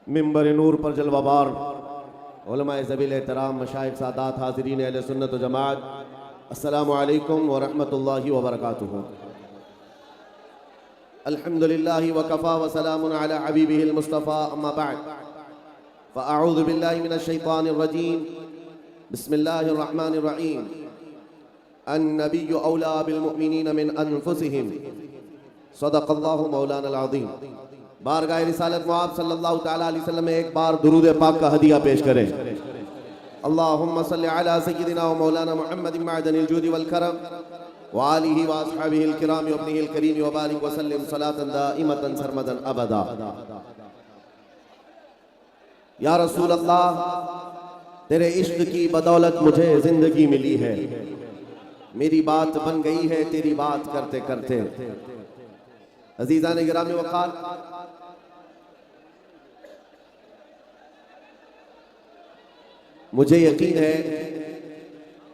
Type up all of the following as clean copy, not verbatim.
मिंबर नूर पर जलवाबार उलमाए ज़बील एहतराम मशाइख सादात हाज़रीन अहले सुन्नत व जमात, अस्सलामु अलैकुम व रहमतुल्लाहि व बरकातुहू। अल्हम्दुलिल्लाहि व कफ़ा व सलामुन अला हबीबिहिल मुस्तफ़ा, अम्मा बअद, फ़अऊज़ु बिल्लाहि मिनश शैतानिर रजीम, बिस्मिल्लाहिर रहमानिर रहीम। अन्नबिय्यु औला बिल मुअमिनीन मिन अनफुसिहिम, सदक़ल्लाहु मौलाना अज़ीम। बारगाह रिसालत मुआब सल्लल्लाहु तआला अलैहि वसल्लम में एक बार दुरूद पाक का हदिया पेश करें। अल्लाहुम्मा सल्लि अला सय्यिदिना व मौलाना मुहम्मदिन मअदनिल जूदि वल करम व आलिहि व अस्हाबिहिल किराम व इब्निहिल करीम व बारिक व सल्लिम सलातन दाइमतन सरमदन अबदा। या रसूल अल्लाह, तेरे इश्क की बदौलत मुझे जिंदगी मिली है, मेरी बात बन गई है तेरी बात करते करते। अजीज़ान गिरामी वक़ार, मुझे यकीन है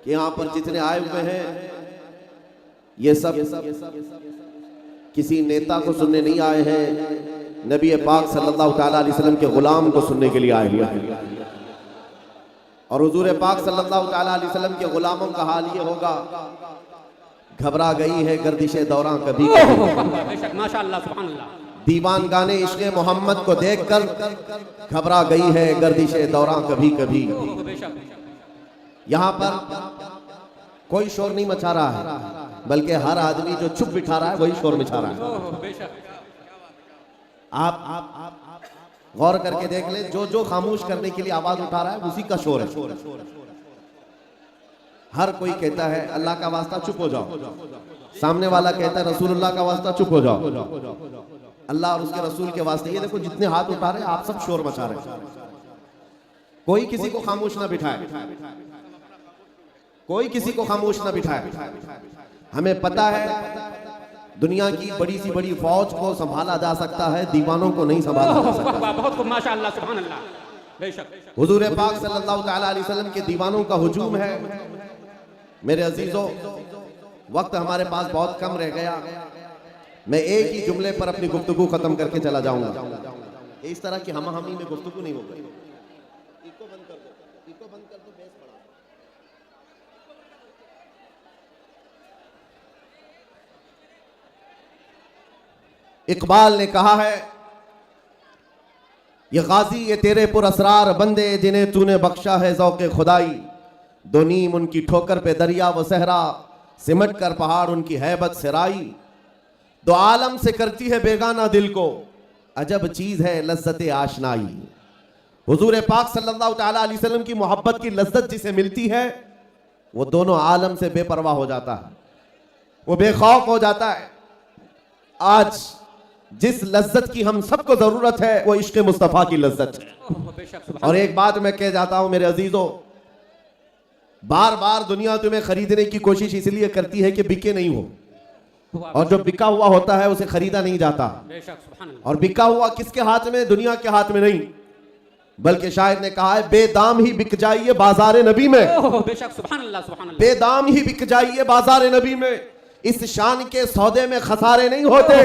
कि यहाँ पर जितने आए हुए हैं ये सब किसी नेता को सुनने नहीं आए हैं, नबी पाक सल्लल्लाहु तआला अलैहि वसल्लम के गुलाम को सुनने के लिए आए हुए हैं। और हुजूर पाक सल्लल्लाहु तआला अलैहि वसल्लम के गुलामों का हाल ये होगा, घबरा गई है गर्दिशे दौरां कभी कभी, माशाअल्लाह सुभान अल्लाह। दीवान गाने इश्क़े मोहम्मद को देखकर घबरा गई है गर्दिशे दौरां कभी कभी। यहाँ पर कोई शोर नहीं मचा रहा है, बल्कि हर आदमी जो चुप बिठा रहा है वही शोर मचा रहा है। आप गौर करके देख ले, जो जो खामोश करने के लिए आवाज उठा रहा है उसी का शोर है। हर कोई कहता है अल्लाह का वास्ता चुप हो जाओ, सामने वाला कहता है रसूलुल्लाह का वास्ता चुप हो जाओ। अल्लाह और उसके रसूल के वास्ते ये देखो जितने हाथ उठा रहे हैं आप सब शोर मचा रहे हैं। कोई किसी को खामोश ना बिठाए, कोई किसी को खामोश ना बिठाए। हमें पता है दुनिया की बड़ी सी बड़ी फौज को संभाला जा सकता है, दीवानों को नहीं संभाला जा सकता। बहुत खूब माशाअल्लाह सुभान अल्लाह। बेशक हुजूर पाक सल्लल्लाहु तआला अलैहि वसल्लम के दीवानों का हुजूम है। मेरे अजीजों, वक्त हमारे पास बहुत कम रह गया, मैं एक ही जुमले पर अपनी गुफ्तगू खत्म करके चला जाऊंगा। इस तरह की हम-हमी में गुफ्तगू नहीं होगी। इको बंद कर दो, इको बंद कर दो, बेस बढ़ा। इकबाल ने कहा है, ये गाजी ये तेरे पुरअसरार बंदे जिन्हें तूने बख्शा है ज़ौक़े खुदाई। दो नीम उनकी ठोकर पे दरिया व सहरा, सिमट कर पहाड़ उनकी हैबत सिराई। दो आलम से करती है बेगाना दिल को, अजब चीज है लज्जत आशनाई। हुजूर पाक सल्लल्लाहु तआला अलैहि वसल्लम की मोहब्बत की लज्जत जिसे मिलती है वो दोनों आलम से बेपरवाह हो जाता है, वो बेखौफ हो जाता है। आज जिस लज्जत की हम सबको जरूरत है वो इश्क़ मुस्तफ़ा की लज्जत है। और एक बात मैं कह जाता हूं मेरे अजीजों, बार बार दुनिया तुम्हें खरीदने की कोशिश इसलिए करती है कि बिके नहीं हो, और जो बिका हुआ होता है उसे खरीदा नहीं जाता। और बिका हुआ किसके हाथ में? दुनिया के हाथ में नहीं, बल्कि शायर ने कहा है बेदाम ही बिक जाइए बाजार नबी में। बेदाम ही बिक जाइए बाजार नबी में, इस शान के सौदे में खसारे नहीं होते।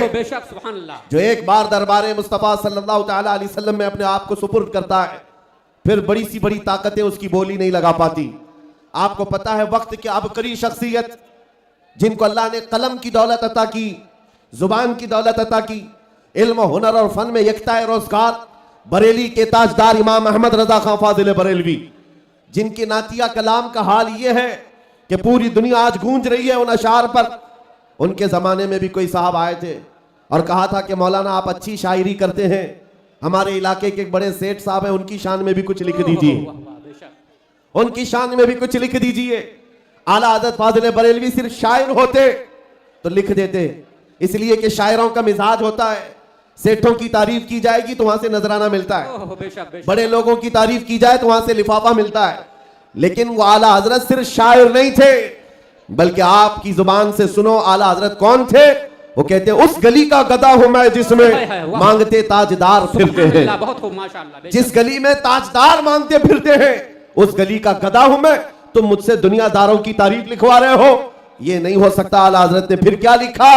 जो एक बार दरबार मुस्तफ़ा सल्लल्लाहु तआला अलैहि वसल्लम में अपने आप को सुपुर्द करता है, फिर बड़ी सी बड़ी ताकतें उसकी बोली नहीं लगा पाती। आपको पता है वक्त की आबकारी शख्सियत जिनको अल्लाह ने कलम की दौलत अता की, जुबान की दौलत अता की, इल्म हुनर और फन में यकता रोजगार, बरेली के ताजदार इमाम अहमद रजा खां फाजिल बरेलवी, जिनके नातिया कलाम का हाल ये है कि पूरी दुनिया आज गूंज रही है उन अशार पर। उनके जमाने में भी कोई साहब आए थे और कहा था कि मौलाना आप अच्छी शायरी करते हैं, हमारे इलाके के एक बड़े सेठ साहब हैं, उनकी शान में भी कुछ लिख दीजिए, उनकी शान में भी कुछ लिख दीजिए। आला हज़रत फाजिल बरेलवी सिर्फ शायर होते तो लिख देते, इसलिए कि शायरों का मिजाज होता है, सेठों की तारीफ की जाएगी तो वहां से नजराना मिलता है, बड़े लोगों की तारीफ की जाए तो वहां से लिफाफा मिलता है। लेकिन वो आला हजरत सिर्फ शायर नहीं थे, बल्कि आपकी जुबान से सुनो आला हजरत कौन थे। वो कहते उस गली का गदा हूं मैं जिसमें मांगते ताजदार फिरते हैं। जिस गली में ताजदार मांगते फिरते हैं उस गली का गदा हूं मैं, तुम मुझसे दुनियादारों की तारीफ लिखवा रहे हो, ये नहीं हो सकता। आला हजरत ने फिर क्या लिखा,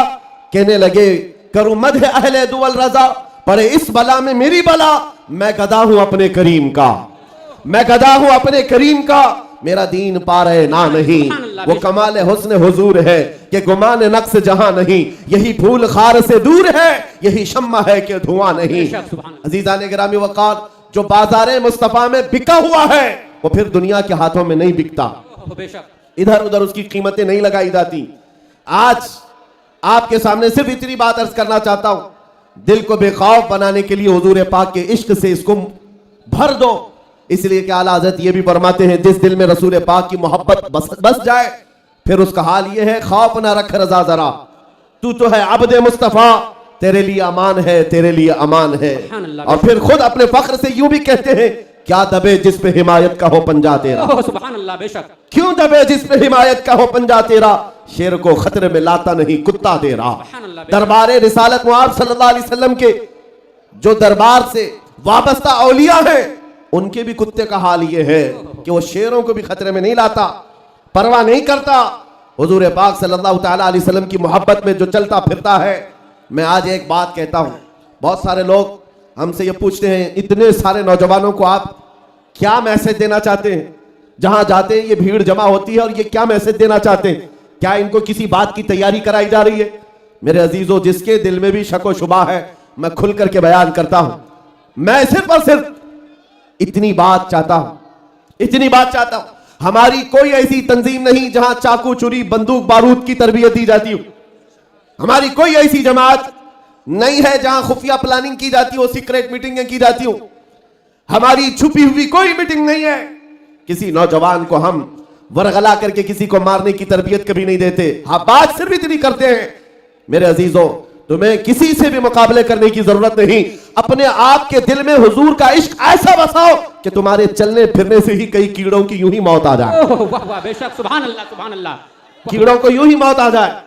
कहने लगे करूं मदह अहले दुवल रजा, पड़े इस बला में मेरी बला, मैं गदा हूं अपने करीम का, मैं गदा हूं अपने करीम का, मेरा दीन पारे ना नहीं। वो कमाल हुस्न हुजूर है कि गुमान नक्स जहां नहीं, यही फूल खार से दूर है, यही शम्मा है कि धुआं नहीं। अजीजान गिरामी वक़ार, जो बाजारे मुस्तफा में बिका हुआ है वो फिर दुनिया के हाथों में नहीं बिकता, इधर उधर उसकी कीमतें नहीं लगाई जाती। आज आपके सामने सिर्फ इतनी बात अर्ज करना चाहता हूं, दिल को बेखौफ बनाने के लिए हुजूर पाक के इश्क से इसको भर दो। इसलिए कि आला हज़रत ये भी फरमाते हैं, जिस दिल में रसूल पाक की मोहब्बत बस जाए फिर उसका हाल ये है, खौफ ना रख रजा जरा, तू तो है अब्दे मुस्तफा, तेरे लिए अमान है, तेरे लिए अमान है। और फिर खुद अपने फख्र से यूं भी कहते हैं, क्या दबे जिस पे हिमायत का हो पंजा तेरा, सुभान अल्लाह, बेशक। क्यों दबे जिस पे हिमायत का हो पंजा तेरा, शेर को खतरे में लाता नहीं कुत्ता दे रहा। दरबार रिसालत मुआज़ सल्लल्लाहु अलैहि वसल्लम के जो दरबार से वाबस्ता औलिया हैं, उनके भी कुत्ते का हाल ये है कि वो शेरों को भी खतरे में नहीं लाता, परवाह नहीं करता। हुजूर पाक सल्लल्लाहु तआला अलैहि वसल्लम की मोहब्बत में जो चलता फिरता है। मैं आज एक बात कहता हूं, बहुत सारे लोग हमसे ये पूछते हैं, इतने सारे नौजवानों को आप क्या मैसेज देना चाहते हैं, जहां जाते हैं ये भीड़ जमा होती है और ये क्या मैसेज देना चाहते हैं, क्या इनको किसी बात की तैयारी कराई जा रही है? मेरे अजीजों, जिसके दिल में भी शक व शुबा है, मैं खुल करके बयान करता हूं, मैं सिर्फ और सिर्फ इतनी बात चाहता हूं, इतनी बात चाहता हूं, हमारी कोई ऐसी तंजीम नहीं जहां चाकू चुरी बंदूक बारूद की तरबियत दी जाती हो, हमारी कोई ऐसी जमात नहीं है जहां खुफिया प्लानिंग की जाती हो, सीक्रेट मीटिंगें की जाती हो, हमारी छुपी हुई कोई मीटिंग नहीं है। किसी नौजवान को हम वरगला करके किसी को मारने की तरबियत कभी नहीं देते। हाँ, बात सिर्फ इतनी करते हैं, मेरे अजीजों, तुम्हें किसी से भी मुकाबले करने की जरूरत नहीं। अपने आप के दिल में हुजूर का इश्क ऐसा बसाओ कि तुम्हारे चलने फिरने से ही कई कीड़ों की यूं ही मौत आ जाए। वाह वाह, बेशक, सुभान अल्लाह, सुभान अल्लाह। कीड़ों को यूं ही मौत आ जाए।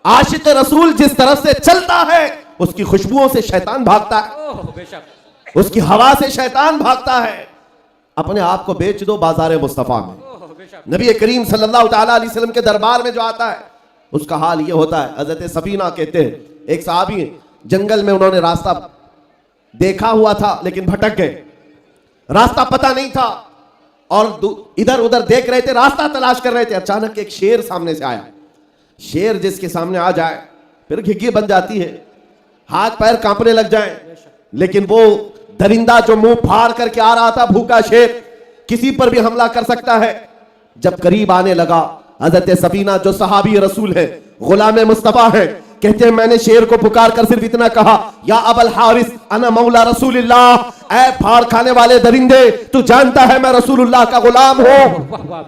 आशिक रसूल जिस तरफ से चलता है उसकी खुशबुओं से शैतान भागता है, बेशक, उसकी हवा से शैतान भागता है। अपने आप को बेच दो बाजारे मुस्तफा में। नबी करीम सल्लल्लाहु तआला अलैहि वसल्लम के दरबार में जो आता है उसका हाल ये होता है। हजरत सफीना कहते हैं, एक साहबी हैं, जंगल में उन्होंने रास्ता देखा हुआ था लेकिन भटक गए, रास्ता पता नहीं था और इधर उधर देख रहे थे, रास्ता तलाश कर रहे थे। अचानक एक शेर सामने से आया। शेर जिसके सामने आ जाए फिर घिघी बन जाती है, हाथ पैर कांपने लग जाए। लेकिन वो दरिंदा जो मुंह फाड़ करके आ रहा था, भूखा शेर, किसी पर भी हमला कर सकता है। जब करीब आने लगा, हजरत सफीना जो सहाबी रसूल है, गुलाम मुस्तफा है, कहते हैं मैंने शेर को पुकार कर सिर्फ इतना कहा, या अबल हारिस अना मौला रसूलुल्लाह, ऐ फाड़ खाने वाले दरिंदे, तू जानता है मैं रसूलुल्लाह का गुलाम हूं।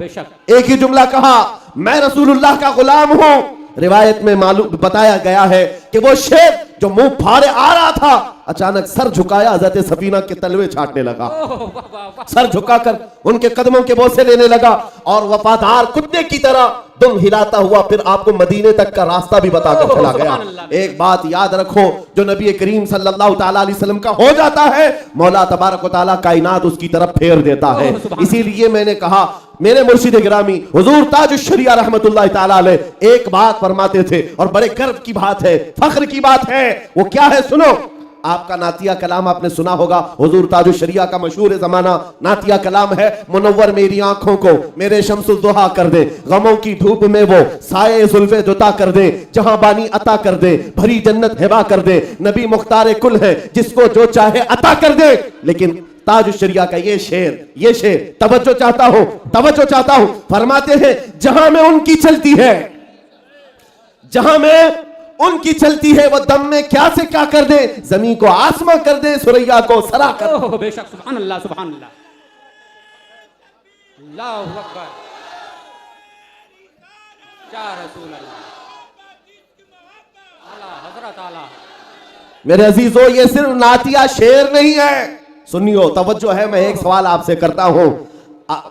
एक ही जुमला कहा, मैं रसूलुल्लाह का गुलाम हूं। रिवायत में मालूम बताया गया है कि वो शेर जो मुंह फाड़े आ रहा था, अचानक सर झुकाया, हज़रत सफीना के तलवे छाटने लगा, सर झुकाकर उनके कदमों के बोसे लेने लगा और वफादार कुत्ते की तरह दुम हिलाता हुआ फिर आपको मदीने तक का रास्ता भी बताकर चला गया। एक बात याद रखो, जो नबी करीम सल्लल्लाहु तआला अलैहि वसल्लम का हो जाता है, मौला तबारक व तआला कायनात उसकी तरफ फेर देता है। इसीलिए मैंने कहा, मेरे मुर्शिद गिरामी हुजूर ताजुश शरिया रहमतुल्लाह तआला अलैह एक बात फरमाते थे और बड़े गर्व की बात है, फख्र की बात है। वो क्या है सुनो, आपका नातिया कलाम आपने सुना होगा, हुजूर ताजुश शरिया का मशहूर जमाना नातिया कलाम है, मुनव्वर मेरी आंखों को मेरे शम्सुल दुहा कर दे, गमों की धूप में वो साये जुल्फे जुता कर दे, जहां बानी अता कर दे, भरी जन्नत हिबा कर दे, नबी मुख्तार कुल है, जिसको जो चाहे अता कर दे। लेकिन ताजुश शरिया का ये शेर तवज्जो चाहता हूं, फरमाते हैं जहां में उनकी चलती है, जहां में उनकी चलती है, वो दम में क्या से क्या कर दे, जमीन को आसमां कर दे, सुरैया को सरा कर दे। बेशक, सुभान अल्लाह, सुभान अल्लाह, अल्लाहु अकबर, या रसूल अल्लाह, आला हजरत आला। मेरे अजीजों, ये सिर्फ नातिया शेर नहीं है, सुनियो, तवज्जो है। मैं एक सवाल आपसे करता हूं,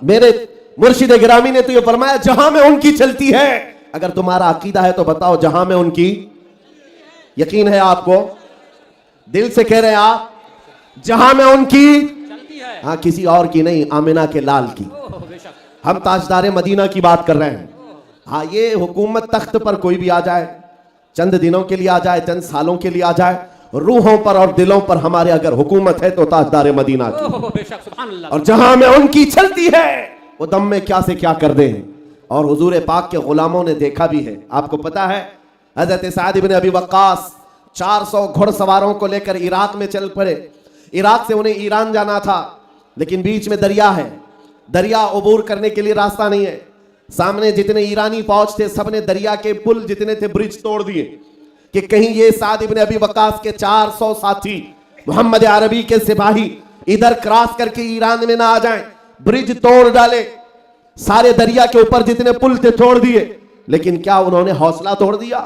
मेरे मुर्शिद गिरामी ने तो ये फरमाया जहां में उनकी चलती है। अगर तुम्हारा अकीदा है तो बताओ, जहां में उनकी, यकीन है आपको, दिल से कह रहे हैं आप, जहां में उनकी चलती है, हाँ, किसी और की नहीं, आमिना के लाल की। हम ताजदार मदीना की बात कर रहे हैं। हाँ, ये हुकूमत तख्त पर कोई भी आ जाए, चंद दिनों के लिए आ जाए, चंद सालों के लिए आ जाए, रूहों पर और दिलों पर हमारे अगर हुकूमत है तो ताजदार मदीना की, ओह बेशक सुभान अल्लाह। और जहां में उनकी चलती है वो दम में क्या से क्या कर दें। और हुजूर पाक के गुलामों ने देखा भी है। आपको पता है हजरत साद इब्न अबी वक्कास 400 घुड़सवारों को लेकर इराक में चल पड़े। इराक से उन्हें ईरान जाना था, लेकिन बीच में दरिया है, दरिया अबूर करने के लिए रास्ता नहीं है। सामने जितने ईरानी फौज थे सबने दरिया के पुल जितने थे ब्रिज तोड़ दिए कि कहीं ये साद इब्न अबी वक्कास के 400 साथी मोहम्मद अरबी के सिपाही इधर क्रॉस करके ईरान में ना आ जाएं। ब्रिज तोड़ डाले, सारे दरिया के ऊपर जितने पुल थे तोड़ दिए। लेकिन क्या उन्होंने हौसला तोड़ दिया?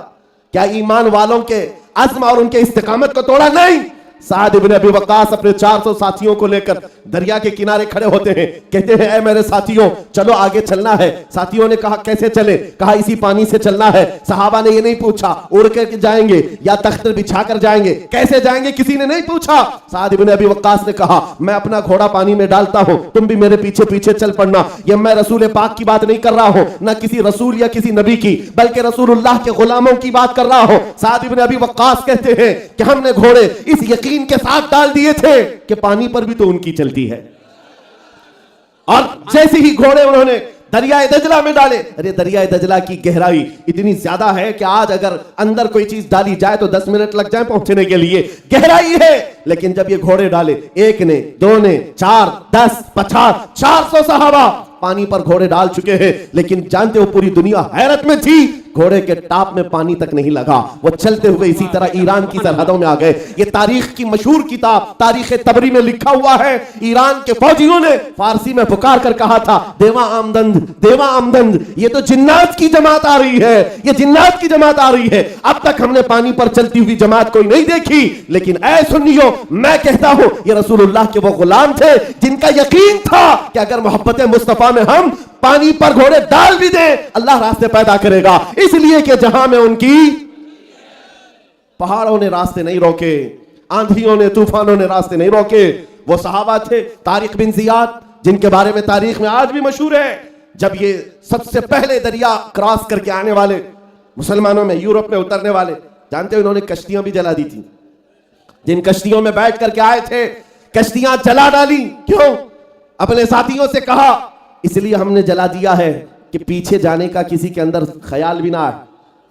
क्या ईमान वालों के अज़्म और उनके इस्तिकामत को तोड़ा? नहीं। साद इब्न अबी वक्कास अपने 400 साथियों को लेकर दरिया के किनारे खड़े होते हैं, कहते हैं ऐ मेरे साथियों चलो आगे चलना है। साथियों ने कहा कैसे चले? कहा इसी पानी से चलना है। सहाबा ने ये नहीं पूछा उड़ कर जाएंगे या तख्त बिछा कर जाएंगे, कैसे जाएंगे किसी ने नहीं पूछा। साद इब्न अबी वक्कास ने कहा मैं अपना घोड़ा पानी में डालता हूं, तुम भी मेरे पीछे पीछे चल पड़ना। ये मैं रसूल पाक की बात नहीं कर रहा हूं, ना किसी रसूल या किसी नबी की, बल्कि रसूलुल्लाह के गुलामों की बात कर रहा हूं। साद इब्न अबी वक्कास कहते हैं कि हमने घोड़े इस यकीन के साथ डाल दिए थे कि पानी पर भी तो उनकी चलती है। और जैसे ही घोड़े उन्होंने दरियाए दजला में डाले, अरे दरियाए दजला की गहराई इतनी ज्यादा है कि आज अगर अंदर कोई चीज डाली जाए तो 10 मिनट लग जाए पहुंचने के लिए, गहराई है। लेकिन जब ये घोड़े डाले, एक ने, दो ने, 4, 10, 50, 400 सहाबा पानी पर घोड़े डाल चुके हैं। लेकिन जानते हो पूरी दुनिया हैरत में थी, घोड़े के टाप में पानी तक नहीं लगा। वो चलते हुए इसी तरह ईरान की सरहदों में आ गए। ये तारीख की मशहूर किताब तारीख तबरी में लिखा हुआ है। ईरान के फौजियों ने फारसी में पुकार कर कहा था देवा आमदंद, देवा आमदंद, ये तो जिन्नात की जमात आ रही है, ये जिन्नात की जमात आ रही है। अब तक हमने पानी पर चलती हुई जमात कोई नहीं देखी। लेकिन ऐ सुन्नियों, मैं कहता हूं ये रसूलुल्लाह के वो गुलाम थे जिनका यकीन था कि अगर मोहब्बत मुस्तफा में हम पानी पर घोड़े डाल भी दें अल्लाह रास्ते पैदा करेगा। इसलिए कि जहां में उनकी, पहाड़ों ने रास्ते नहीं रोके, आंधियों ने तूफानों ने रास्ते नहीं रोके। वो सहाबा थे तारिक बिन जियाद, जिनके बारे में तारीख में आज भी मशहूर है। जब ये सबसे पहले दरिया क्रॉस करके आने वाले मुसलमानों में, यूरोप में उतरने वाले, जानते हो इन्होंने कश्तियां भी जला दी थी। जिन कश्तियों में बैठ करके आए थे कश्तियां जला डाली। क्यों? अपने साथियों से कहा इसलिए हमने जला दिया है कि पीछे जाने का किसी के अंदर ख्याल भी ना आए,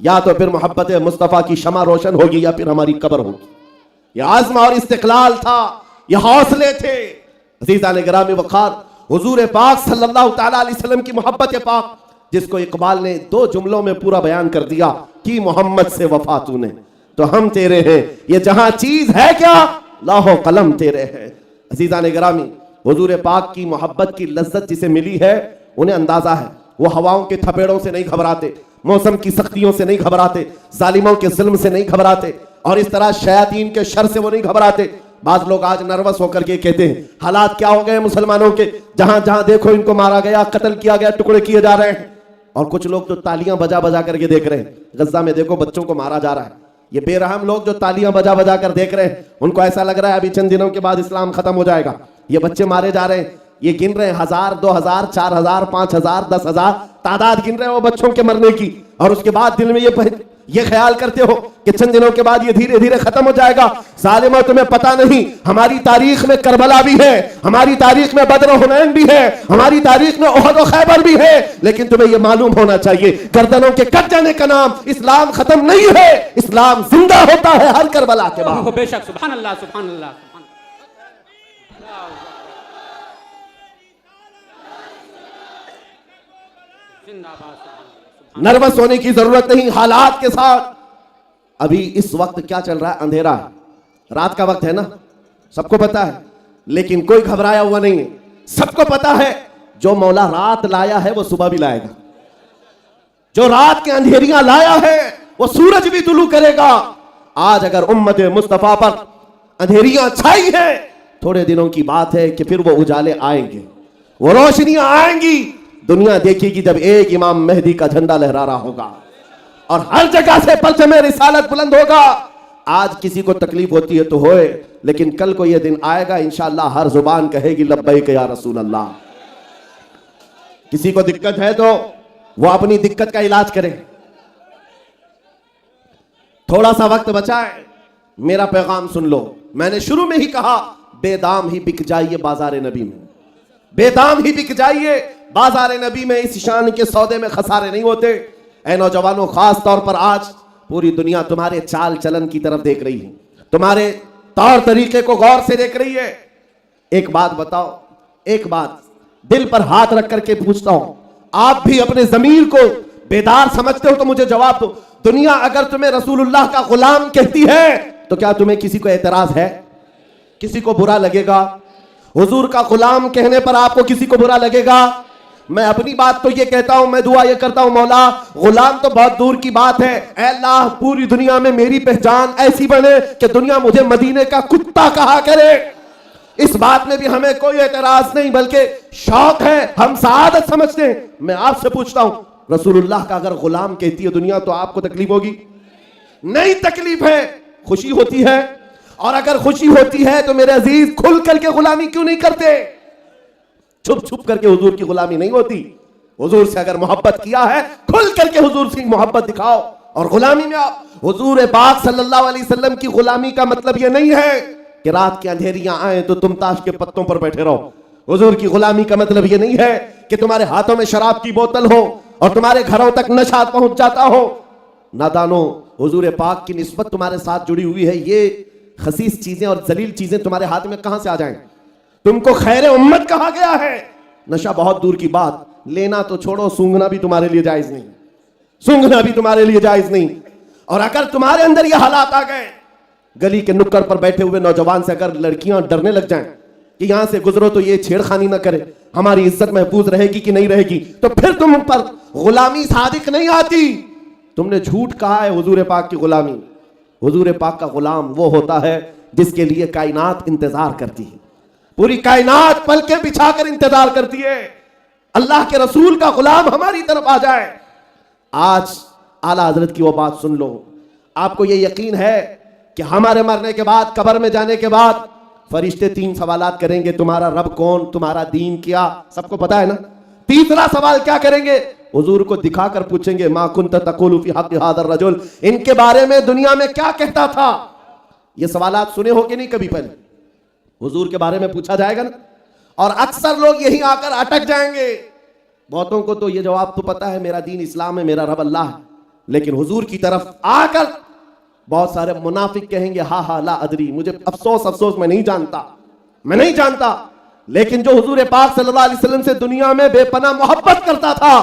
या तो फिर मोहब्बत मुस्तफा की शमा रोशन होगी या फिर हमारी कब्र होगी। यह आज़म और इस्तिक़लाल था, यह हौसले थे। अज़ीज़ान गिरामी वक़ार, हुजूर पाक सल्लल्लाहु तआला अलैहि वसल्लम की मोहब्बत पाक, जिसको इकबाल ने 2 जुमलों में पूरा बयान कर दिया कि मोहम्मद से वफा तूने तो हम तेरे हैं, ये जहां चीज है क्या लाहो कलम तेरे हैं। अज़ीज़ान गिरामी, हुजूर पाक की मोहब्बत की लज्जत जिसे मिली है उन्हें अंदाजा है। वो हवाओं के थपेड़ों से नहीं घबराते, मौसम की सख्तियों से नहीं घबराते, जालिमों के जुल्म से नहीं घबराते, और इस तरह शयातीन के शर से वो नहीं घबराते। बाज लोग आज नर्वस होकर के कहते हैं हालात क्या हो गए मुसलमानों के, जहां जहां देखो इनको मारा गया, कत्ल किया गया, टुकड़े किए जा रहे हैं। और कुछ लोग तो तालियां बजा बजा करके देख रहे हैं। गज्जा में देखो बच्चों को मारा जा रहा है। ये बेरहम लोग जो तालियां बजा बजा कर देख रहे हैं, उनको ऐसा लग रहा है अभी चंद दिनों के बाद इस्लाम खत्म हो जाएगा। ये बच्चे मारे जा रहे हैं, ये गिन रहे हैं 1000, 2000, 4000, 5000, 10,000 तादाद गिन रहे हैं वो बच्चों के मरने की। और उसके बाद दिल में ये ख्याल करते हो कि चंद दिनों के बाद ये धीरे धीरे खत्म हो जाएगा। जालिमों, तुम्हें पता नहीं हमारी तारीख में करबला भी है, हमारी तारीख में बदर और हुनैन भी है, हमारी तारीख में ओहद और खैबर भी है। लेकिन तुम्हें यह मालूम होना चाहिए गर्दनों के कट जाने का नाम इस्लाम खत्म नहीं है, इस्लाम जिंदा होता है हर करबला के बाद। बेशक सुभान अल्लाह, सुभान अल्लाह। नर्वस होने की जरूरत नहीं हालात के साथ। अभी इस वक्त क्या चल रहा है? अंधेरा है, रात का वक्त है ना, सबको पता है। लेकिन कोई घबराया हुआ नहीं है, सबको पता है जो मौला रात लाया है वो सुबह भी लाएगा, जो रात के अंधेरियां लाया है वो सूरज भी तुलू करेगा। आज अगर उम्मत मुस्तफा पर अंधेरियां छाई है, थोड़े दिनों की बात है कि फिर वो उजाले आएंगे, वो रोशनियां आएंगी। दुनिया देखेगी जब एक इमाम मेहदी का झंडा लहरा रहा होगा और हर जगह से परचम रिसालत बुलंद होगा। आज किसी को तकलीफ होती है तो होए, लेकिन कल को यह दिन आएगा इंशाअल्लाह हर जुबान कहेगी लब्बैक या रसूल अल्लाह। किसी को दिक्कत है तो वो अपनी दिक्कत का इलाज करे, थोड़ा सा वक्त बचा है, मेरा पैगाम सुन लो। मैंने शुरू में ही कहा, बेदाम ही बिक जाइए बाजार नबी में, बेदाम ही बिक जाइए बाजार नबी में। इस शान के सौदे में खसारे नहीं होते। ऐ नौजवानों, खास तौर पर आज पूरी दुनिया तुम्हारे चाल चलन की तरफ देख रही है, तुम्हारे तौर तरीके को गौर से देख रही है। एक बात बताओ, एक बात दिल पर हाथ रख करके पूछता हूं, आप भी अपने जमीर को बेदार समझते हो तो मुझे जवाब दो। दुनिया अगर तुम्हें रसूलुल्लाह का गुलाम कहती है तो क्या तुम्हें किसी को एतराज है? किसी को बुरा लगेगा? हुजूर का गुलाम कहने पर आपको किसी को बुरा लगेगा? मैं अपनी बात तो ये कहता हूं, मैं दुआ ये करता हूं, मौला गुलाम तो बहुत दूर की बात है, ऐ अल्लाह पूरी दुनिया में मेरी पहचान ऐसी बने कि दुनिया मुझे मदीने का कुत्ता कहा करे। इस बात में भी हमें कोई एतराज नहीं, बल्कि शौक है, हम सआदत समझते हैं। मैं आपसे पूछता हूं, रसूलुल्लाह का अगर गुलाम कहती है दुनिया तो आपको तकलीफ होगी? नहीं तकलीफ है, खुशी होती है। और अगर खुशी होती है तो मेरे अजीज खुल करके गुलामी क्यों नहीं करते? छुप छुप करके हुजूर की गुलामी नहीं होती। हुजूर से अगर मोहब्बत किया है, खुल करके हुजूर से मोहब्बत दिखाओ और गुलामी में आओ। हुजूर पाक सल्लल्लाहु अलैहि वसल्लम की गुलामी का मतलब यह नहीं है कि रात की अंधेरियां आए तो तुम ताश के पत्तों पर बैठे रहो। हुजूर की गुलामी का मतलब यह नहीं है कि तुम्हारे हाथों में शराब की बोतल हो और तुम्हारे घरों तक नशा पहुंच जाता हो। नादानो, हुजूर पाक की निस्बत तुम्हारे साथ जुड़ी हुई है। ये खसीस चीजें और जलील चीजें तुम्हारे हाथ में कहां से आ जाएं? तुमको खैर उम्मत कहा गया है। नशा बहुत दूर की बात, लेना तो छोड़ो, सूंघना भी तुम्हारे लिए जायज नहीं, सूंघना भी तुम्हारे लिए जायज नहीं। और अगर तुम्हारे अंदर ये हालात आ गए, गली के नुक्कड़ पर बैठे हुए नौजवान से अगर लड़कियां डरने लग जाएं कि यहां से गुजरो तो ये छेड़खानी ना करे, हमारी इज्जत महफूज रहेगी कि नहीं रहेगी, तो फिर तुम पर गुलामी सादिक नहीं आती। तुमने झूठ कहा है हुजूर पाक की गुलामी। हुजूर पाक का गुलाम वो होता है जिसके लिए कायनात इंतजार करती है, पूरी कायनात पलके बिछाकर इंतजार करती है। अल्लाह के रसूल का गुलाम हमारी तरफ आ जाए। आज आला हजरत की वो बात सुन लो। आपको ये यकीन है कि हमारे मरने के बाद, कब्र में जाने के बाद फरिश्ते 3 सवालात करेंगे, तुम्हारा रब कौन, तुम्हारा दीन क्या, सबको पता है ना। तीसरा सवाल क्या करेंगे? हुजूर को दिखाकर पूछेंगे, मा कुंत तक़ूलु फी हक़्क़ि हाज़ा रजुल, इनके बारे में दुनिया में क्या कहता था। ये सवालात सुने हो कि नहीं कभी? पहले हुजूर के बारे में पूछा जाएगा ना, और अक्सर लोग यहीं आकर अटक जाएंगे। बहुतों को तो ये जवाब तो पता है, मेरा दीन इस्लाम है, मेरा रब अल्लाह है, लेकिन हुजूर की तरफ आकर बहुत सारे मुनाफिक कहेंगे, हा हा ला अदरी, मुझे अफसोस मैं नहीं जानता, मैं नहीं जानता। लेकिन जो हुजूर पाक सल्लल्लाहु अलैहि वसल्लम से दुनिया में बेपनाह मोहब्बत करता था,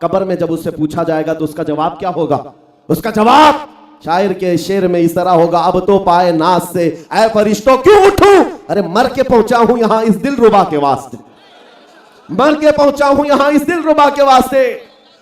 कब्र में जब उससे पूछा जाएगा तो उसका जवाब क्या होगा? उसका जवाब शायर के शेर में इस तरह होगा, अब तो पाए नाज से ऐ फरिश्तों क्यों उठूं, अरे मर के पहुंचा हूं यहां इस दिल रुबा के वास्ते, मर के पहुंचा हूं यहां इस दिल रुबा के वास्ते।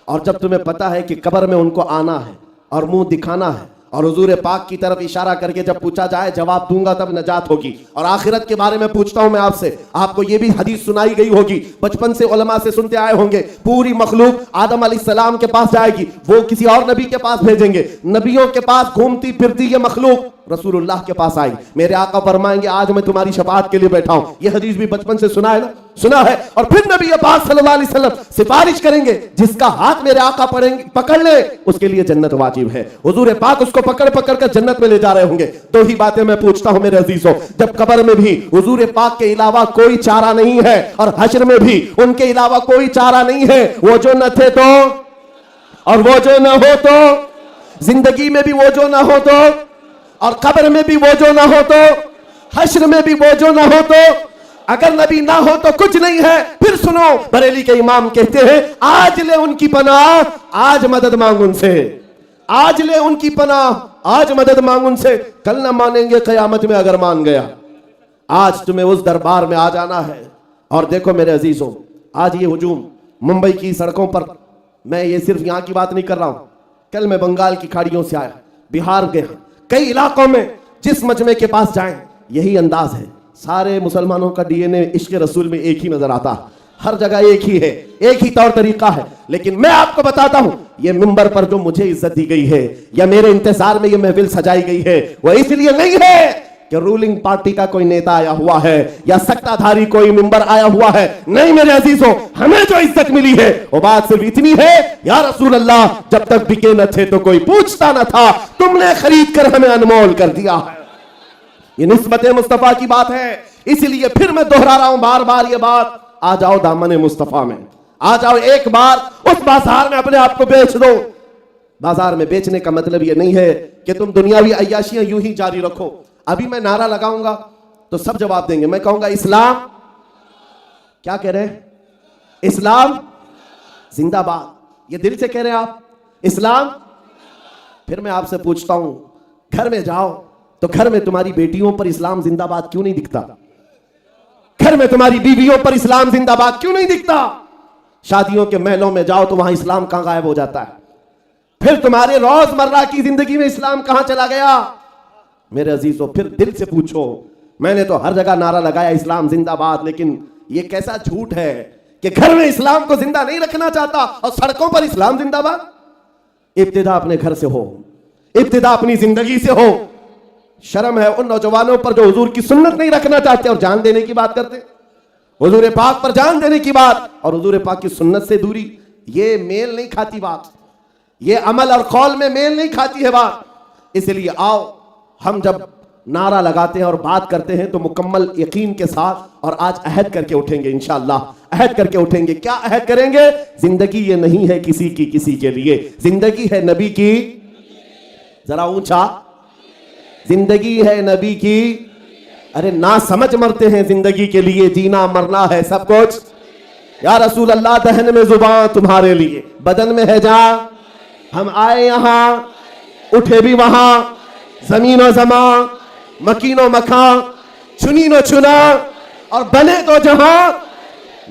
और जब तुम्हें पता है कि कब्र में उनको आना है और मुंह दिखाना है और हुजूर पाक की तरफ इशारा करके जब पूछा जाए जवाब दूंगा तब नजात होगी। और आखिरत के बारे में पूछता हूं मैं आपसे, आपको ये भी हदीस सुनाई गई होगी, बचपन से उलमा से सुनते आए होंगे, पूरी मखलूक आदम अलैहिस्सलाम के पास जाएगी, वो किसी और नबी के पास भेजेंगे, नबियों के पास घूमती फिरती ये मखलूक रसूलुल्लाह के पास आई, मेरे आका फरमाएंगे आज मैं तुम्हारी शफाअत के लिए बैठा हूं। ये हदीस भी बचपन से सुना है ना, सुना है। और फिर नबी पाक सल्लल्लाहु अलैहि वसल्लम सिफारिश करेंगे, जिसका हाथ मेरे आका पकड़ ले उसके लिए जन्नत वाजिब है। हुजूर पाक उसको पकड़ पकड़ कर जन्नत में ले जा रहे होंगे। दो ही बातें मैं पूछता हूं मेरे अजीजों, जब कब्र में भी हुजूर पाक के अलावा कोई चारा नहीं है और हश्र में भी उनके अलावा कोई चारा नहीं है, वो जो न थे तो और वो जो न हो तो, जिंदगी में भी वो जो न हो तो और कब्र में भी वो जो ना हो तो, हश्र में भी वो जो ना हो तो, अगर नबी ना हो तो कुछ नहीं है। फिर सुनो, बरेली के इमाम कहते हैं, आज ले उनकी पनाह, आज मदद मांग उनसे, आज ले उनकी पनाह, आज मदद मांग उनसे, कल ना मानेंगे कयामत में अगर मान गया। आज तुम्हें उस दरबार में आ जाना है। और देखो मेरे अजीजों, आज ये हुजूम मुंबई की सड़कों पर, मैं ये सिर्फ यहां की बात नहीं कर रहा हूं, कल मैं बंगाल की खाड़ियों से आया, बिहार गया, कई इलाकों में जिस मजमे के पास जाएं यही अंदाज है। सारे मुसलमानों का डीएनए इश्क रसूल में एक ही नजर आता है, हर जगह एक ही है, एक ही तौर तरीका है। लेकिन मैं आपको बताता हूं, ये मिंबर पर जो मुझे इज्जत दी गई है या मेरे इंतजार में ये महफिल सजाई गई है, वो इसलिए नहीं है कि रूलिंग पार्टी का कोई नेता आया हुआ है या सत्ताधारी कोई मिंबर आया हुआ है। नहीं मेरे अजीजों, हमें जो इज्जत मिली है वो बात सिर्फ इतनी है, या रसूल अल्लाह जब तक बिके न थे तो कोई पूछता न था, तुमने खरीद कर हमें अनमोल कर दिया है। ये निस्बत मुस्तफा की बात है। इसलिए फिर मैं दोहरा रहा हूं बार बार ये बात, आ जाओ दामन मुस्तफा में, आ जाओ एक बार उस बाजार में अपने आप को बेच दो। बाजार में बेचने का मतलब ये नहीं है कि तुम दुनियावी अय्याशियां यूं ही जारी रखो। अभी मैं नारा लगाऊंगा तो सब जवाब देंगे। मैं कहूंगा इस्लाम, क्या कह रहे हैं? इस्लाम जिंदाबाद। ये दिल से कह रहे हैं आप इस्लाम? फिर मैं आपसे पूछता हूं, घर में जाओ तो घर में तुम्हारी बेटियों पर इस्लाम जिंदाबाद क्यों नहीं दिखता? घर में तुम्हारी बीवियों पर इस्लाम जिंदाबाद क्यों नहीं दिखता? शादियों के महलों में जाओ तो वहां इस्लाम कहां गायब हो जाता है? फिर तुम्हारे रोजमर्रा की जिंदगी में इस्लाम कहां चला गया? मेरे अजीजों, फिर दिल से पूछो। मैंने तो हर जगह नारा लगाया इस्लाम जिंदाबाद, लेकिन ये कैसा झूठ है कि घर में इस्लाम को जिंदा नहीं रखना चाहता और सड़कों पर इस्लाम जिंदाबाद। इब्तिदा अपने घर से हो, इब्तिदा अपनी जिंदगी से हो। शर्म है उन नौजवानों पर जो हुजूर की सुन्नत नहीं रखना चाहते और जान देने की बात करते। हुजूर पाक पर जान देने की बात और हुजूर पाक की सुन्नत से दूरी, ये मेल नहीं खाती बात, ये अमल और कौल में मेल नहीं खाती है बात। इसलिए आओ, हम जब नारा लगाते हैं और बात करते हैं तो मुकम्मल यकीन के साथ और आज अहद करके उठेंगे, इंशाअल्लाह अहद करके उठेंगे। क्या अहद करेंगे? जिंदगी ये नहीं है किसी की किसी के लिए, जिंदगी है नबी की, जरा ऊंचा, जिंदगी है नबी की। अरे ना समझ मरते हैं जिंदगी के लिए, जीना मरना है सब कुछ। या रसूल अल्लाह, दहन में जुबान तुम्हारे लिए, बदन में है जान। हम आए यहां, उठे भी वहां, जमीनो जमा, मकीनो मखा, चुनी नो चुना और बने तो जहां।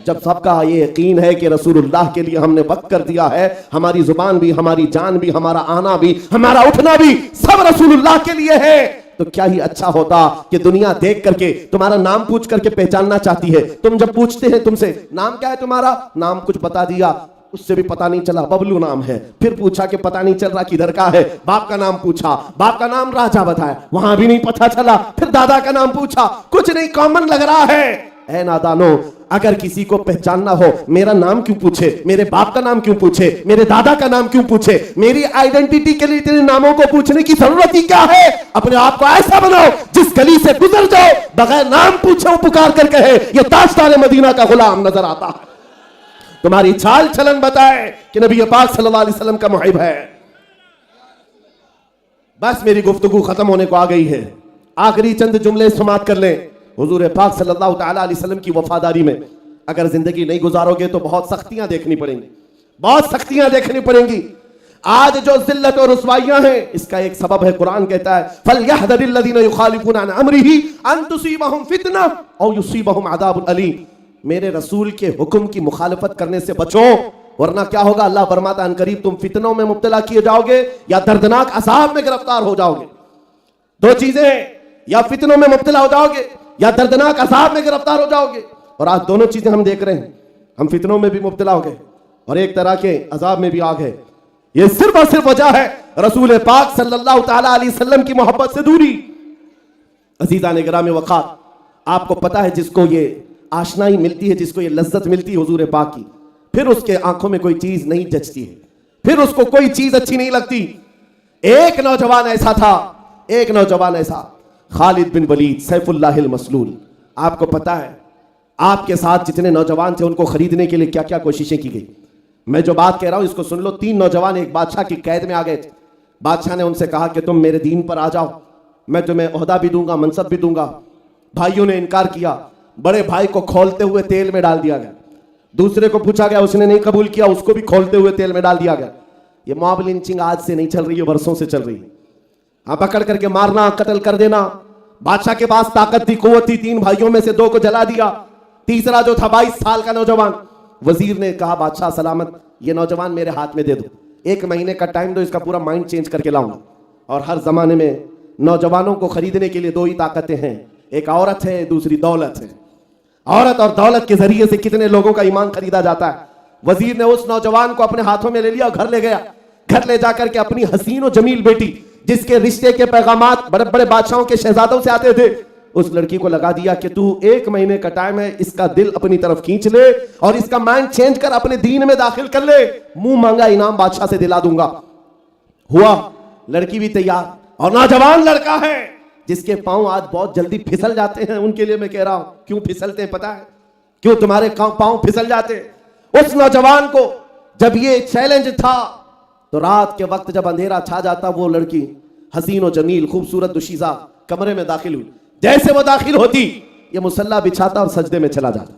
जब सबका ये यकीन है कि रसूलुल्लाह के लिए हमने वक्त कर दिया है, हमारी जुबान भी, हमारी जान भी, हमारा आना भी, हमारा उठना भी सब रसूलुल्लाह के लिए है, तो क्या ही अच्छा होता कि दुनिया देख करके तुम्हारा नाम पूछ करके पहचानना चाहती है। तुम जब पूछते हैं तुमसे नाम क्या है तुम्हारा, नाम कुछ बता दिया, उससे भी पता नहीं चला बबलू नाम है, फिर पूछा कि पता नहीं चल रहा किधर का है, बाप का नाम पूछा, बाप का नाम राजा बताया, वहां भी नहीं पता चला, फिर दादा का नाम पूछा, कुछ नहीं कॉमन लग रहा है। ऐ नादानो, अगर किसी को पहचानना हो, मेरा नाम क्यों पूछे, मेरे बाप का नाम क्यों पूछे, मेरे दादा का नाम क्यों पूछे, मेरी आइडेंटिटी के लिए तेरे नामों को पूछने की जरूरत ही क्या है? अपने आप को ऐसा बनाओ जिस गली से गुजर जाओ बगैर नाम पूछे पुकार कर कहे ये ताजदार मदीना का गुलाम नजर आता है। तुम्हारी चाल चलन बताए कि नबी पाक सल्लल्लाहु अलैहि वसल्लम का मुहिब है। बस मेरी गुफ्तगू खत्म होने को आ गई है, आखिरी चंद जुमले समाप्त कर लें। हुजूर पाक सल्लल्लाहु तआला अलैहि वसल्लम की वफादारी में अगर जिंदगी नहीं गुजारोगे तो बहुत सख्तियां देखनी पड़ेंगी, बहुत सख्तियां देखनी पड़ेंगी। आज जो जिल्लत और रुसवाइयां हैं, इसका एक सबब है, कुरान कहता है फलयहदरिल्लज़ीना युखालिफूना अन अम्रिही अन तुसीबहुम फितना औ युसीबहुम अज़ाबुन अलीम। मेरे रसूल के हुक्म की मुखालफत करने से बचो, वरना क्या होगा? अल्लाह फरमाता है अनकरीब तुम फितनों में मुब्तला किए जाओगे या दर्दनाक अज़ाब में गिरफ्तार हो जाओगे। दो चीजें, या फितनों में मुब्तला हो जाओगे या दर्दनाक अज़ाब में गिरफ्तार हो जाओगे। और आज दोनों चीजें हम देख रहे हैं, हम फितनों में भी मुब्तला हो गए और एक तरह के अज़ाब में भी आ गए। ये सिर्फ और सिर्फ वजह है रसूल पाक सल्लल्लाहु तआला अलैहि वसल्लम की मोहब्बत से दूरी। अज़ीज़ान गिरामी वक़ार, आपको पता है जिसको ये आशनाई मिलती है, जिसको ये लज्जत मिलती है हुजूर पाक की, फिर उसके आंखों में कोई चीज नहीं जचती है, फिर उसको कोई चीज अच्छी नहीं लगती। एक नौजवान ऐसा था, एक नौजवान ऐसा, खालिद बिन वलीद सैफुल्लाहिल मसलूल। आपको पता है आपके साथ जितने नौजवान थे उनको खरीदने के लिए क्या क्या कोशिशें की गई। मैं जो बात कह रहा हूं इसको सुन लो। 3 नौजवान एक बादशाह की कैद में आ गए थे। बादशाह ने उनसे कहा कि तुम मेरे दीन पर आ जाओ, मैं तुम्हें ओहदा भी दूंगा, मनसब भी दूंगा। भाइयों ने इनकार किया। बड़े भाई को खोलते हुए तेल में डाल दिया गया, दूसरे को पूछा गया, उसने नहीं कबूल किया, उसको भी खोलते हुए तेल में डाल दिया गया। ये मॉब लिंचिंग आज से नहीं चल रही है, वर्षों से चल रही है। हाँ, पकड़ करके मारना, कत्ल कर देना। बादशाह के पास ताकत थी, कुव्वत थी, 3 भाइयों में से 2 को जला दिया। तीसरा जो था 22 साल का नौजवान, वजीर ने कहा बादशाह सलामत, ये नौजवान मेरे हाथ में दे दो, 1 महीने का टाइम दो, इसका पूरा माइंड चेंज करके लाऊंगा। और हर जमाने में नौजवानों को खरीदने के लिए 2 ही ताकतें हैं, एक औरत है, दूसरी दौलत है। औरत और दौलत के जरिए से कितने लोगों का ईमान खरीदा जाता है। वजीर ने उस नौजवान को अपने हाथों में ले लिया और घर ले गया। घर ले जाकर के अपनी हसीन और जमील बेटी, जिसके रिश्ते के पैगामात बड़े बड़े बादशाहों के शहजादों से आते थे, उस लड़की को लगा दिया कि तू 1 महीने का टाइम है, इसका दिल अपनी तरफ खींच ले और इसका माइंड चेंज कर अपने दीन में दाखिल कर ले, मुंह मांगा इनाम बादशाह से दिला दूंगा। हुआ, लड़की भी तैयार और नौजवान लड़का है, जिसके पांव आज बहुत जल्दी फिसल जाते हैं, उनके लिए मैं कह रहा हूं, क्यों फिसलते हैं पता है? क्यों तुम्हारे पांव फिसल जाते हैं? उस नौजवान को जब ये चैलेंज था तो रात के वक्त जब अंधेरा छा जाता, वो लड़की हसीन और जमील खूबसूरत दुशीजा कमरे में दाखिल हुई। जैसे वो दाखिल होती, ये मुसल्ला बिछाता और सजदे में चला जाता।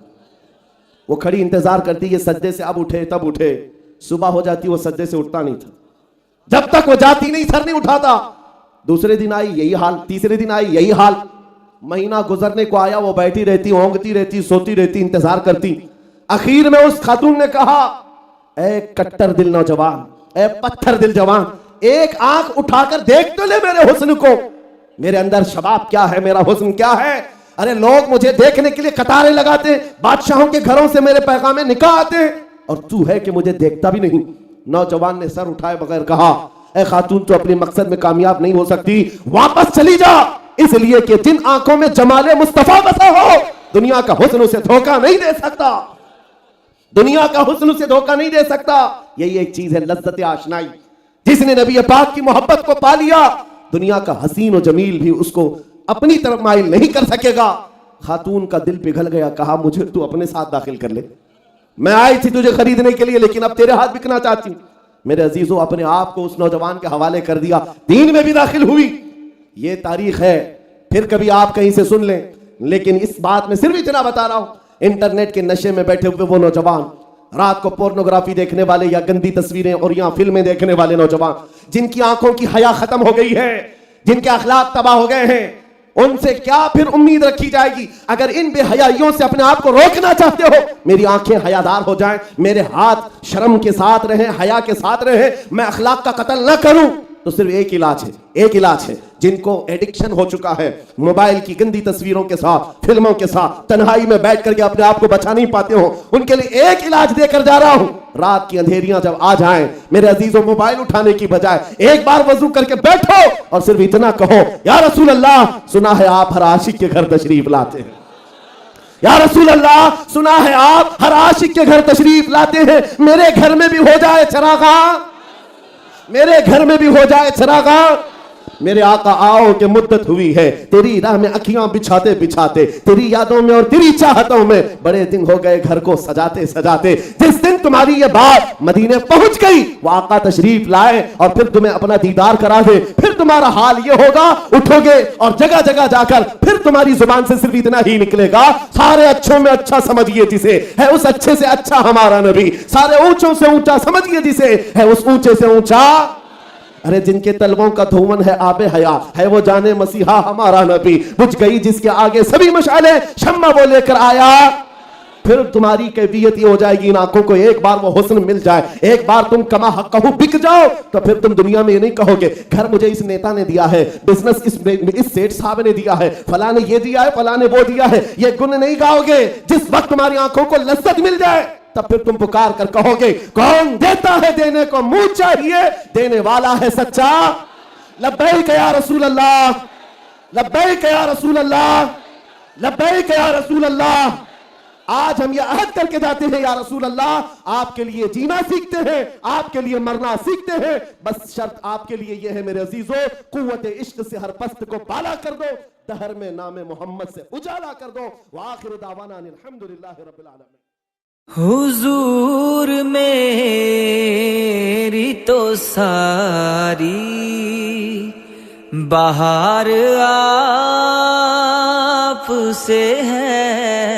वो खड़ी इंतजार करती, ये सजदे से अब उठे तब उठे। सुबह हो जाती, वो सजदे से उठता नहीं था। जब तक वो जाती नहीं, सर नहीं उठाता। दूसरे दिन आई यही हाल, तीसरे दिन आई यही हाल। महीना गुजरने को आया, वो बैठी रहती, ओंगती रहती, सोती रहती, इंतजार करती। आखिर में उस खातून ने कहा, ए कट्टर दिल नौजवान, ए पत्थर दिल जवान, एक आंख उठाकर देख तो ले मेरे हुस्न को। मेरे अंदर शबाब क्या है, मेरा हुस्न क्या है। अरे लोग मुझे देखने के लिए कतारें लगाते, बादशाहों के घरों से मेरे पैगामे निकाह आते हैं, और तू है कि मुझे देखता भी नहीं। नौजवान ने सर उठाए बगैर कहा, ए खातून, तो अपने मकसद में कामयाब नहीं हो सकती, वापस चली जा। इसलिए कि जिन आंखों में जमाले मुस्तफा बसा हो, दुनिया का हुस्न उसे धोखा नहीं दे सकता। दुनिया का हुस्न उसे धोखा नहीं दे सकता। यही एक चीज है लज्जत आशनाई। जिसने नबी पाक की मोहब्बत को पा लिया, दुनिया का हसीन और जमील भी उसको अपनी तरफ माइल नहीं कर सकेगा। खातून का दिल पिघल गया, कहा मुझे तू अपने साथ दाखिल कर ले। मैं आई थी तुझे खरीदने के लिए, लेकिन अब तेरे हाथ बिकना चाहती हूं। मेरे अजीजों, अपने आप को उस नौजवान के हवाले कर दिया, दीन में भी दाखिल हुई। ये तारीख है, फिर कभी आप कहीं से सुन लें। लेकिन इस बात में सिर्फ इतना बता रहा हूं, इंटरनेट के नशे में बैठे हुए वो नौजवान, रात को पोर्नोग्राफी देखने वाले या गंदी तस्वीरें और या फिल्में देखने वाले नौजवान, जिनकी आंखों की हया खत्म हो गई है, जिनके अखलाक तबाह हो गए हैं, उनसे क्या फिर उम्मीद रखी जाएगी? अगर इन बेहयाइयों से अपने आप को रोकना चाहते हो, मेरी आंखें हयादार हो जाएं, मेरे हाथ शर्म के साथ रहें, हया के साथ रहें, मैं अखलाक का कत्ल ना करूं, तो सिर्फ एक इलाज है, एक इलाज है। जिनको एडिक्शन हो चुका है मोबाइल की गंदी तस्वीरों के साथ, फिल्मों के साथ, तन्हाई में बैठ करके अपने आप को बचा नहीं पाते हो, उनके लिए एक इलाज देकर जा रहा हूं। रात की अंधेरियां जब आ जाएं, मेरे अजीजों, मोबाइल उठाने की बजाय एक बार वजू करके बैठो और सिर्फ इतना कहो, या रसूल अल्लाह, सुना है आप हर आशिक के घर तशरीफ लाते हैं। या रसूल अल्लाह, सुना है आप हर आशिक के घर तशरीफ लाते हैं। मेरे घर में भी हो जाए चरागा, मेरे घर में भी हो जाए चरागा। मेरे आका आओ के मुद्दत हुई है, तेरी राह में अखियां बिछाते बिछाते, तेरी यादों में और तेरी चाहतों में बड़े दिन हो गए घर को सजाते सजाते। जिस दिन तुम्हारी ये बात मदीने पहुंच गई, वो आका तशरीफ लाए और फिर तुम्हें अपना दीदार करा दे, फिर तुम्हारा हाल ये होगा, उठोगे और जगह जगह जाकर फिर तुम्हारी जुबान से सिर्फ इतना ही निकलेगा, सारे अच्छों में अच्छा समझिए जिसे, है उस अच्छे से अच्छा हमारा नबी। सारे ऊंचों से ऊंचा समझिए जिसे, है उस ऊंचे से ऊंचा। अरे जिनके तलवों का धुवन है आबे हया, है वो जाने मसीहा हमारा नबी। बुझ गई जिसके आगे सभी मशाले, शम्मा वो लेकर आया। फिर तुम्हारी कैफियत ये हो जाएगी, इन आंखों को एक बार वो हुस्न मिल जाए, एक बार तुम कमा हक़हू बिक जाओ, तो फिर तुम दुनिया में ये नहीं कहोगे घर मुझे इस नेता ने दिया है, बिजनेस इस सेठ साहब ने दिया है, फला ने ये दिया है, फला ने वो दिया है, ये गुण नहीं गाओगे। जिस वक्त तुम्हारी आंखों को लज्जत मिल जाए, तब फिर तुम पुकार कर कहोगे, कौन देता है देने को मुंह चाहिए, देने वाला है सच्चा। लब्बैक या रसूल अल्लाह, लब्बैक या रसूल अल्लाह, लब्बैक या रसूल अल्लाह। आज हम ये अहद करके जाते हैं, या रसूल अल्लाह, आपके लिए जीना सीखते हैं, आपके लिए मरना सीखते हैं। बस शर्त आपके लिए ये है मेरे अजीजों, कुव्वत इश्क से हर पस्त को बाला कर दो, दहर में नाम मोहम्मद से उजाला कर दो। व आखिर दावाना अल्हम्दुलिल्लाहि रब्बिल आलमीन। हुजूर मेरी तो सारी बहार आप से है।